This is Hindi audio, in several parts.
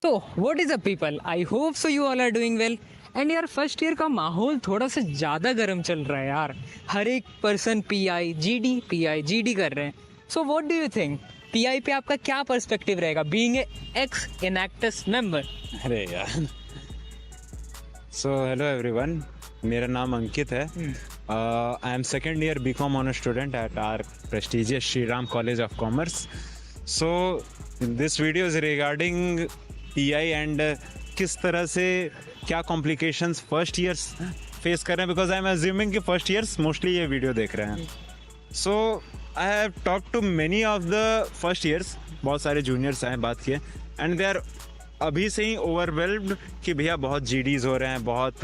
तो what is up people, I hope so you all are doing well. And यार फर्स्ट ईयर का माहौल थोड़ा सा ज़्यादा गर्म चल रहा है यार। हर एक person P I G D कर रहे हैं। So what do you think, P I पे आपका क्या पर्सपेक्टिव रहेगा being a ex Enactus member? अरे यार, सो हेलो एवरीवन, मेरा नाम अंकित है। I am second year BCom honour student at our prestigious Shri Ram college of commerce. So this video is regarding PI and किस तरह से क्या कॉम्प्लिकेशंस फर्स्ट ईयर्स फेस कर रहे हैं, बिकॉज आई एम अज्यूमिंग कि फर्स्ट ईयर्स मोस्टली ये वीडियो देख रहे हैं। So I have talk to many of the first years, बहुत सारे जूनियर्स हैं, बात किए, एंड दे आर अभी से ही ओवरवेल्म्ड कि भैया बहुत जीडीज हो रहे हैं, बहुत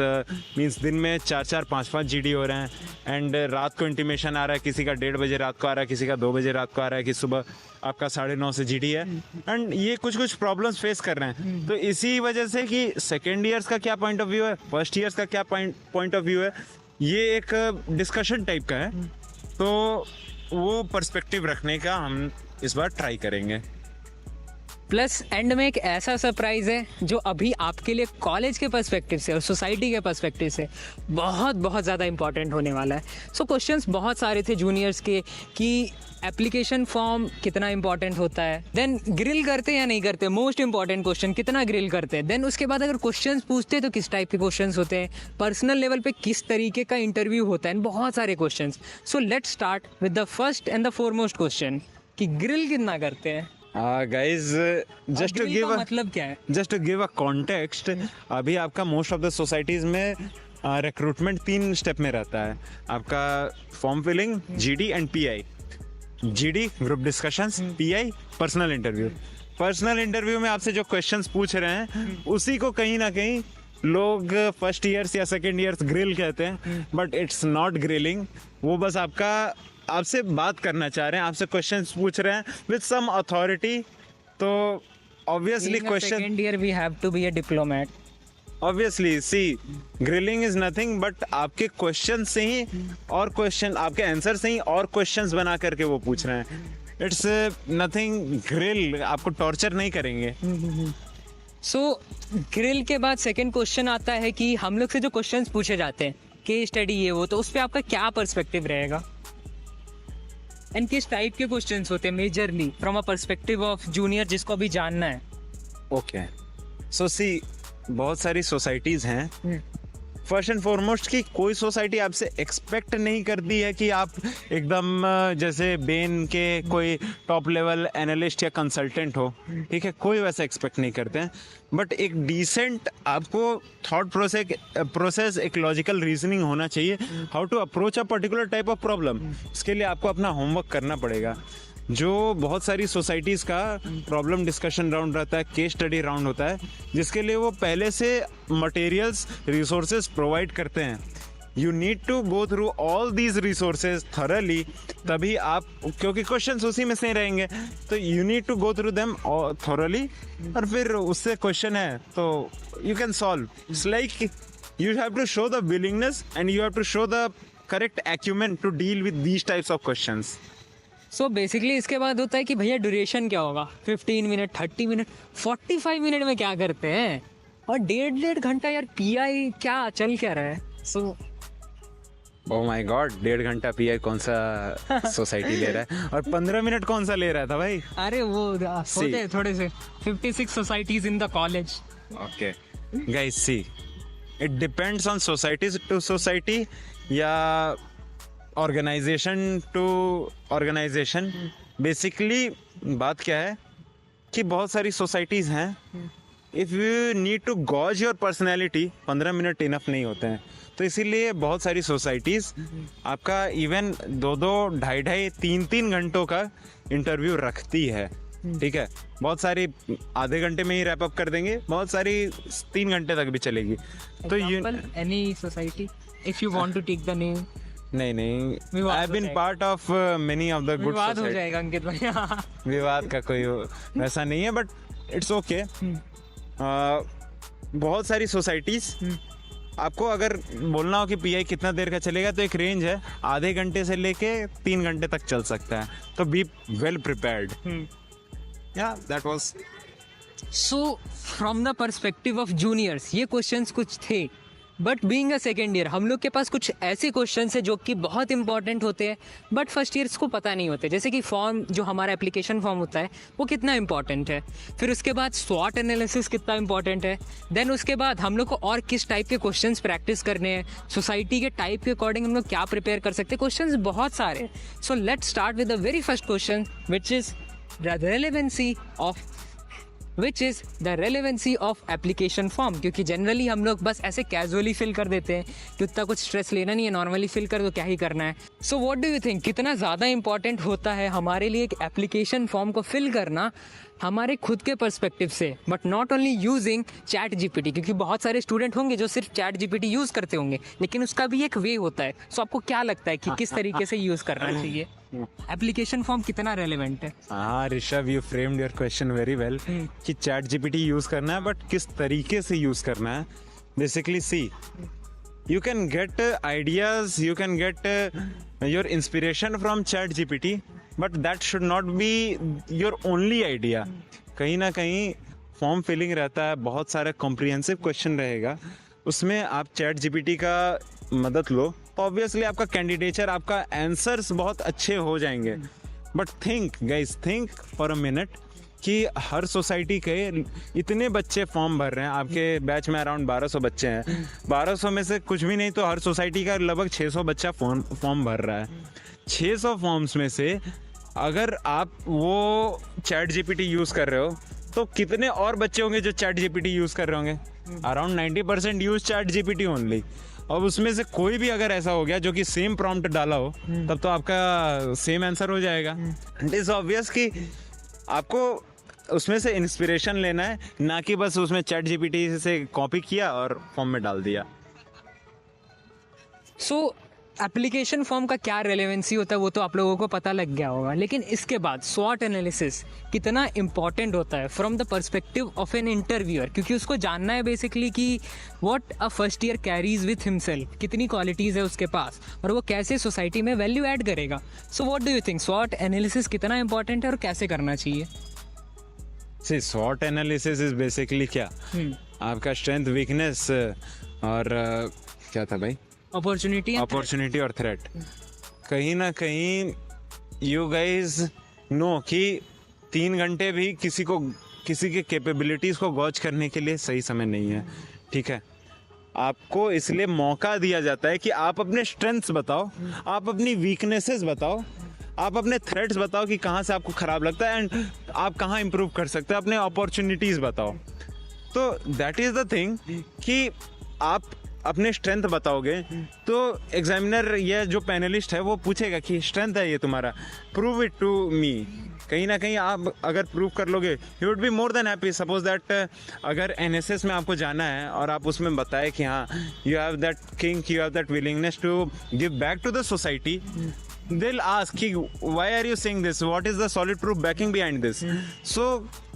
मीन्स दिन में 4-4 5-5 जीडी हो रहे हैं। एंड रात को इंटीमेशन आ रहा है, किसी का 1:30 बजे रात को आ रहा है, किसी का 2 बजे रात को आ रहा है कि सुबह आपका 9:30 से जीडी है। एंड ये कुछ प्रॉब्लम्स फेस कर रहे हैं। तो इसी वजह से कि सेकेंड ईयर्स का क्या पॉइंट ऑफ व्यू है, फर्स्ट ईयर्स का क्या पॉइंट ऑफ व्यू है, ये एक डिस्कशन टाइप का है। तो वो पर्सपेक्टिव रखने का हम इस बार ट्राई करेंगे। प्लस एंड में एक ऐसा सरप्राइज है जो अभी आपके लिए कॉलेज के पर्सपेक्टिव से और सोसाइटी के पर्सपेक्टिव से बहुत बहुत ज़्यादा इंपॉर्टेंट होने वाला है। सो क्वेश्चंस बहुत सारे थे जूनियर्स के कि एप्लीकेशन फॉर्म कितना इंपॉर्टेंट होता है, देन ग्रिल करते या नहीं करते, मोस्ट इंपॉर्टेंट क्वेश्चन कितना ग्रिल करते हैं, देन उसके बाद अगर क्वेश्चंस पूछते तो किस टाइप के क्वेश्चंस होते हैं, पर्सनल लेवल पे किस तरीके का इंटरव्यू होता है, बहुत सारे questions. So let's start with the first and the foremost question कि ग्रिल कितना करते हैं। गाइज, जस्ट टू गिव मतलब क्या है, just to give a context, अभी आपका मोस्ट ऑफ द सोसाइटीज में रिक्रूटमेंट 3 स्टेप में रहता है। आपका form filling, GD and PI. GD group discussions, PI personal interview. Personal interview में आपसे जो क्वेश्चंस पूछ रहे हैं उसी को कहीं ना कहीं लोग फर्स्ट ईयर्स या सेकेंड ईयर्स ग्रिल कहते हैं, बट इट्स नॉट ग्रिलिंग। वो बस आपसे बात करना चाह रहे हैं, आपसे क्वेश्चंस पूछ रहे हैं विद सम अथॉरिटी। तो obviously question, second year we have to be a diplomat. Obviously see grilling is nothing but आपके क्वेश्चन से ही और क्वेश्चन, आपके आंसर से ही और क्वेश्चंस बना करके वो पूछ रहे हैं। इट्स नथिंग ग्रिल, आपको टॉर्चर नहीं करेंगे। सो ग्रिल के बाद सेकंड क्वेश्चन आता है कि हम लोग से जो क्वेश्चंस पूछे जाते हैं, केस स्टडी ये वो, तो उस पर आपका क्या पर्सपेक्टिव रहेगा एंड किस टाइप के क्वेश्चंस होते हैं majorly from a perspective of junior जिसको अभी जानना है? ओके, सो सी बहुत सारी सोसाइटीज हैं। फर्स्ट एंड फॉरमोस्ट की कोई सोसाइटी आपसे एक्सपेक्ट नहीं करती है कि आप एकदम जैसे बेन के कोई टॉप लेवल एनालिस्ट या कंसल्टेंट हो, ठीक है, कोई वैसा एक्सपेक्ट नहीं करते हैं। बट एक डिसेंट आपको थॉट प्रोसेस, एक लॉजिकल रीजनिंग होना चाहिए, how to approach a particular type of problem. इसके लिए आपको अपना होमवर्क करना पड़ेगा। जो बहुत सारी सोसाइटीज़ का प्रॉब्लम डिस्कशन राउंड रहता है, केस स्टडी राउंड होता है, जिसके लिए वो पहले से मटेरियल्स, रिसोर्सेज प्रोवाइड करते हैं। You need to go through all these resources thoroughly, तभी आप, क्योंकि क्वेश्चंस उसी में से रहेंगे, तो you need to go through them thoroughly, और फिर उससे क्वेश्चन है तो you can solve. It's like you have to show the willingness and you have to show the correct acumen to deal with these types of questions. So basically इसके बाद होता है कि भैया ड्यूरेशन क्या होगा, 15 मिनट, 30 मिनट, 45 मिनट में क्या करते हैं, और 1.5 घंटा यार पीआई क्या चल क्या रहा है। सो ओह माय गॉड, 1.5 घंटा पीआई कौन सा सोसाइटी ले रहा है, और 15 मिनट कौन सा ले रहा था भाई? अरे वो होते हैं थोड़े से 56 societies in the college. Okay guys, see it depends on society to society या ऑर्गेनाइजेशन टू ऑर्गेनाइजेशन। बेसिकली बात क्या है कि बहुत सारी सोसाइटीज़ हैं, if you need to gauge your personality, 15 minute enough नहीं होते हैं। तो इसीलिए बहुत सारी सोसाइटीज़ आपका इवन 2-2, 2.5, 3-3 घंटों का इंटरव्यू रखती है, ठीक है। बहुत सारी आधे घंटे में ही रैप अप कर देंगे, बहुत सारी 3 घंटे तक भी चलेगी। तो any society if you want to take the name? नहीं, I have been part of many of the good विवाद हो जाएगा अंकित भाई। विवाद का कोई वैसा नहीं है, बट इट्स ओके। बहुत सारी सोसाइटीज, आपको अगर बोलना हो कि पीआई कितना देर का चलेगा, तो एक रेंज है, आधे घंटे से लेके 3 घंटे तक चल सकता है। तो बी वेल प्रिपेयर्ड। या that was so from the perspective of juniors ये क्वेश्चंस कुछ थे, but being a second year हम लोग के पास कुछ ऐसे क्वेश्चंस है जो कि बहुत इंपॉर्टेंट होते हैं बट फर्स्ट ईयर्स को पता नहीं होते। जैसे कि फॉर्म जो हमारा एप्लीकेशन फॉर्म होता है वो कितना इंपॉर्टेंट है, फिर उसके बाद स्वॉट एनालिसिस कितना इंपॉर्टेंट है, देन उसके बाद हम लोग को और किस टाइप के क्वेश्चंस प्रैक्टिस करने हैं, सोसाइटी के टाइप के अकॉर्डिंग हम लोग क्या प्रिपेयर कर सकते हैं, क्वेश्चंस बहुत सारे। So let's start with the very first question which is the relevancy of application form. क्योंकि जनरली हम लोग बस ऐसे कैजुअली फिल कर देते हैं कि उतना कुछ स्ट्रेस लेना नहीं है, नॉर्मली फिल कर दो, क्या ही करना है। सो व्हाट डू यू थिंक कितना ज़्यादा इंपॉर्टेंट होता है हमारे लिए एक एप्लीकेशन फॉर्म को फिल करना हमारे खुद के पर्सपेक्टिव से, but not only using chat GPT. क्योंकि बहुत सारे स्टूडेंट होंगे जो सिर्फ चैट जीपीटी यूज़ करते होंगे, लेकिन उसका भी एक वे होता है। सो आपको क्या लगता है कि किस तरीके से यूज़ करना चाहिए, एप्लीकेशन फॉर्म कितना रेलेवेंट है? हाँ Rishabh, you framed your question very well कि चैट जीपीटी यूज करना है बट किस तरीके से यूज करना है। Basically see, you can get ideas, you can get your inspiration from chat gpt, but that should not be your only idea. कहीं ना कहीं फॉर्म फिलिंग रहता है, बहुत सारे कॉम्प्रिहेंसिव क्वेश्चन रहेगा, उसमें आप चैट जीपीटी का मदद लो तो ऑब्वियसली आपका कैंडिडेचर, आपका आंसर्स बहुत अच्छे हो जाएंगे। But think guys, think for a minute कि हर सोसाइटी के इतने बच्चे फॉर्म भर रहे हैं। आपके बैच में अराउंड 1200 बच्चे हैं, 1200 में से कुछ भी नहीं तो हर सोसाइटी का लगभग 600 बच्चा फॉर्म भर रहा है। 600 फॉर्म्स में से अगर आप वो चैट जीपीटी यूज़ कर रहे हो तो कितने और बच्चे होंगे जो चैट जीपीटी यूज़ कर रहे होंगे? Around 90% use chat GPT only. अब उसमें से कोई भी अगर ऐसा हो गया जो कि सेम प्रॉम्प्ट डाला हो तब तो आपका सेम आंसर हो जाएगा। इट इज़ ऑब्वियस कि आपको उसमें से इंस्पिरेशन लेना है, ना कि बस उसमें चैट जीपीटी से कॉपी किया और फॉर्म में डाल दिया। सो एप्लीकेशन फॉर्म का क्या रेलेवेंसी होता है वो तो आप लोगों को पता लग गया होगा, लेकिन इसके बाद स्वॉट एनालिसिस कितना इंपॉर्टेंट होता है from the perspective of an interviewer. क्योंकि उसको जानना है बेसिकली कि what a first year carries with himself, कितनी क्वालिटीज़ है उसके पास और वो कैसे सोसाइटी में वैल्यू ऐड करेगा। So what do you think स्वॉट एनालिसिस कितना इंपॉर्टेंट है और कैसे करना चाहिए? सी, स्वॉट एनालिसिस इज बेसिकली क्या, आपका स्ट्रेंथ, वीकनेस और क्या था भाई, अपॉर्चुनिटी और थ्रेट। कहीं ना कहीं यू गाइज नो कि 3 घंटे भी किसी के कैपेबिलिटीज़ को गॉज करने के लिए सही समय नहीं है। ठीक है, आपको इसलिए मौका दिया जाता है कि आप अपने स्ट्रेंथ्स बताओ, आप अपनी वीकनेसेस बताओ, आप अपने थ्रेट्स बताओ कि कहाँ से आपको ख़राब लगता है एंड आप कहाँ इम्प्रूव कर सकते हो, अपने अपॉर्चुनिटीज़ बताओ। तो दैट इज़ द थिंग कि आप अपने स्ट्रेंथ बताओगे तो एग्जामिनर या जो पैनलिस्ट है वो पूछेगा कि स्ट्रेंथ है ये तुम्हारा, प्रूव इट टू मी। कहीं ना कहीं आप अगर प्रूव कर लोगे you would be more than happy. Suppose that अगर एनएसएस में आपको जाना है और आप उसमें बताए कि हाँ you have that king, you have that willingness to give back to the society, they'll ask why are you saying this, what is the solid proof backing behind this? So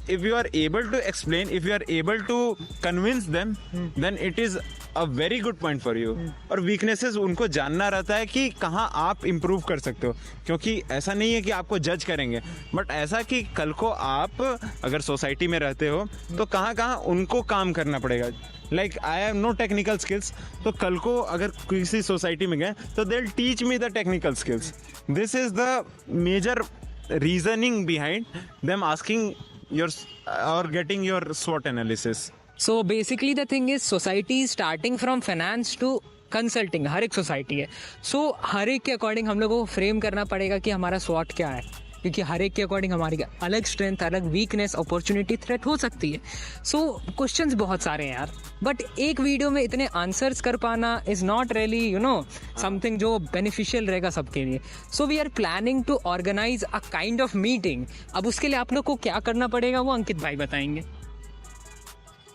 if you are able to explain, if you are able to convince them, then it is a very good point for you. और weaknesses उनको जानना रहता है कि कहाँ आप improve कर सकते हो, क्योंकि ऐसा नहीं है कि आपको जज करेंगे, बट ऐसा कि कल को आप अगर सोसाइटी में रहते हो तो कहाँ कहाँ उनको काम करना पड़ेगा। Like I have no technical skills, तो कल को अगर किसी सोसाइटी में गए तो they will teach me the technical skills. This is the major reasoning behind them asking your और गेटिंग योर स्वॉट analysis. So basically the thing is society starting from finance to consulting, हर एक सोसाइटी है। सो हर एक के अकॉर्डिंग हम लोगों को फ्रेम करना पड़ेगा कि हमारा स्वॉट क्या है, क्योंकि हर एक के अकॉर्डिंग हमारी अलग स्ट्रेंथ, अलग वीकनेस, अपॉर्चुनिटी, थ्रेट हो सकती है। सो क्वेश्चंस बहुत सारे हैं यार, बट एक वीडियो में इतने आंसर्स कर पाना इज़ नॉट रियली समथिंग जो बेनिफिशियल रहेगा सबके लिए। So we are planning to organise a kind of meeting. अब उसके लिए आप लोग को क्या करना पड़ेगा वो अंकित भाई बताएंगे।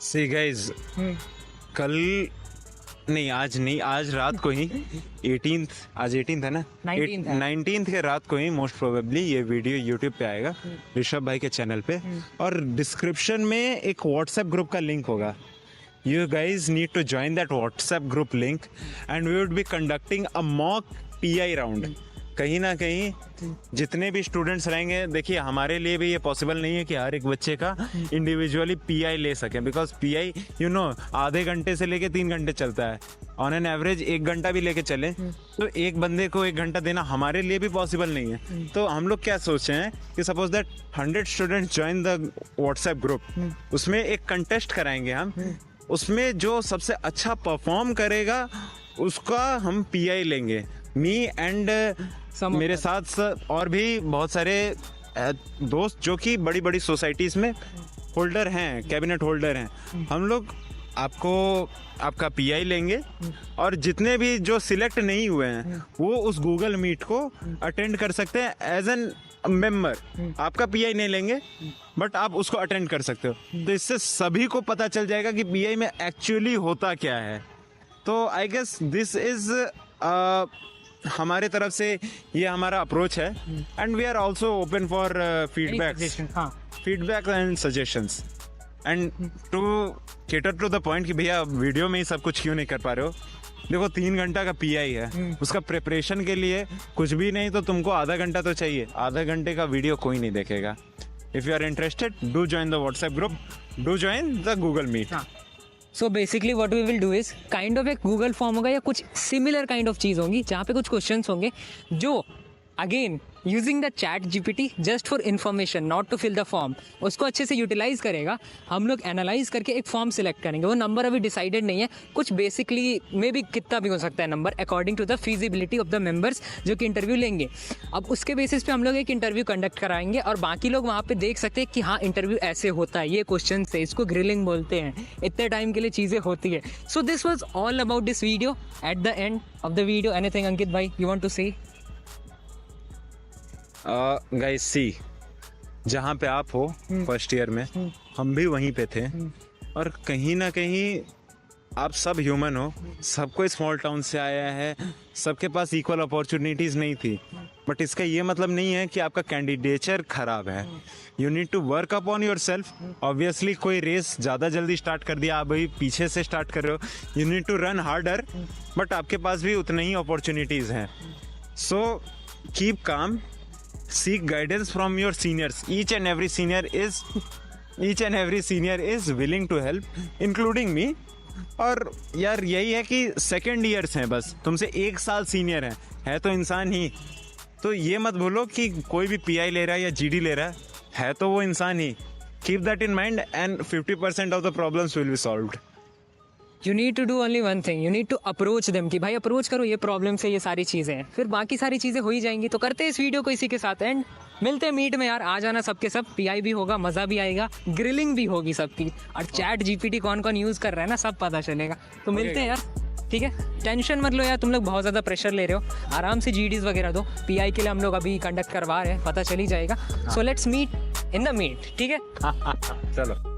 सी गाइज, कल नहीं, आज नहीं, आज रात को ही 18th, आज 18th है ना, 19th के रात को ही मोस्ट प्रोबेबली ये वीडियो यूट्यूब पे आएगा ऋषभ भाई के चैनल पे, और डिस्क्रिप्शन में एक व्हाट्सएप ग्रुप का लिंक होगा। You guys need to join that WhatsApp group link and we would be conducting a mock PI round. कहीं ना कहीं जितने भी स्टूडेंट्स रहेंगे, देखिए हमारे लिए भी ये पॉसिबल नहीं है कि हर एक बच्चे का इंडिविजुअली पीआई ले सकें, बिकॉज पीआई आधे घंटे से लेके 3 घंटे चलता है। ऑन एन एवरेज 1 घंटा भी लेके चले तो एक बंदे को 1 घंटा देना हमारे लिए भी पॉसिबल नहीं है। तो हम लोग क्या सोचे हैं कि suppose that 100 students join the WhatsApp group, उसमें एक कंटेस्ट कराएंगे हम, उसमें जो सबसे अच्छा परफॉर्म करेगा उसका हम पीआई लेंगे। मी एंड मेरे साथ और भी बहुत सारे दोस्त जो कि बड़ी बड़ी सोसाइटीज़ में होल्डर हैं, कैबिनेट होल्डर हैं, हम लोग आपको आपका पीआई लेंगे और जितने भी जो सिलेक्ट नहीं हुए हैं वो उस गूगल मीट को अटेंड कर सकते हैं एज एन मेंबर। आपका पीआई नहीं लेंगे बट आप उसको अटेंड कर सकते हो। तो इससे सभी को पता चल जाएगा कि पीआई में एक्चुअली होता क्या है। तो आई गेस दिस इज हमारे तरफ से ये हमारा अप्रोच है and we are also open for feedback and suggestions and to cater to the point कि भैया वीडियो में ही सब कुछ क्यों नहीं कर पा रहे हो। देखो 3 घंटा का पीआई है, उसका प्रिपरेशन के लिए कुछ भी नहीं तो तुमको आधा घंटा तो चाहिए। आधा घंटे का वीडियो कोई नहीं देखेगा। If you are interested, do join the WhatsApp group, do join the Google Meet. So basically what we will do is kind of एक गूगल फॉर्म होगा या कुछ सिमिलर काइंड ऑफ चीज़ होंगी जहाँ पे कुछ क्वेश्चंस होंगे जो again using the chat GPT just for information, not to fill the form, उसको अच्छे से यूटिलाइज करेगा। हम लोग एनालाइज करके एक फॉर्म सिलेक्ट करेंगे। वो नंबर अभी डिसाइडेड नहीं है, कुछ बेसिकली मे बी कितना भी हो सकता है number according to the feasibility of the members जो कि इंटरव्यू लेंगे। अब उसके बेसिस पे हम लोग एक इंटरव्यू कंडक्ट कराएंगे और बाकी लोग वहाँ पे देख सकते हैं कि हाँ इंटरव्यू ऐसे होता है, ये क्वेश्चन से, इसको ग्रिलिंग बोलते हैं, इतने टाइम के लिए चीज़ें होती है। So this was all about this video. At the end of the video anything Ankit भाई you want to say? Guys see, जहाँ पे आप हो फर्स्ट ईयर में, हम भी वहीं पे थे और कहीं ना कहीं आप सब ह्यूमन हो, सबको स्मॉल टाउन से आया है, सबके पास इक्वल अपॉर्चुनिटीज़ नहीं थी। बट इसका ये मतलब नहीं है कि आपका कैंडिडेचर खराब है। You need to work upon your self. Obviously कोई रेस ज़्यादा जल्दी स्टार्ट कर दिया, आप अभी पीछे से स्टार्ट कर रहे हो। You need to run harder, but आपके पास भी उतने ही अपॉर्चुनिटीज़ हैं। So keep calm, seek guidance from your seniors. Each and every senior is willing to help, including me. और यार यही है कि सेकेंड ईयर्स हैं, बस तुमसे 1 साल सीनियर है तो इंसान ही। तो ये मत भूलो कि कोई भी पीआई ले रहा है या जीडी ले रहा है तो वो इंसान ही। Keep that in mind and 50% of the problems will be solved. You need to do only one thing, you need to approach them कि भाई अप्रोच करो, ये प्रॉब्लम से ये सारी चीज़ें हैं, फिर बाकी सारी चीज़ें हो ही जाएंगी। तो करते हैं इस वीडियो को इसी के साथ एंड मिलते हैं मीट में यार। आ जाना सबके सब, पीआई भी होगा, मज़ा भी आएगा, ग्रिलिंग भी होगी सबकी, और चैट जीपीटी कौन कौन यूज़ कर रहा है ना सब पता चलेगा। तो मिलते हैं यार, ठीक है? टेंशन मत लो यार, तुम लोग बहुत ज़्यादा प्रेशर ले रहे हो, आराम से जीडीज़ वगैरह दो। पीआई के लिए हम लोग अभी कंडक्ट करवा रहे हैं, पता चल ही जाएगा। So let's meet in the meet, ठीक है? चलो।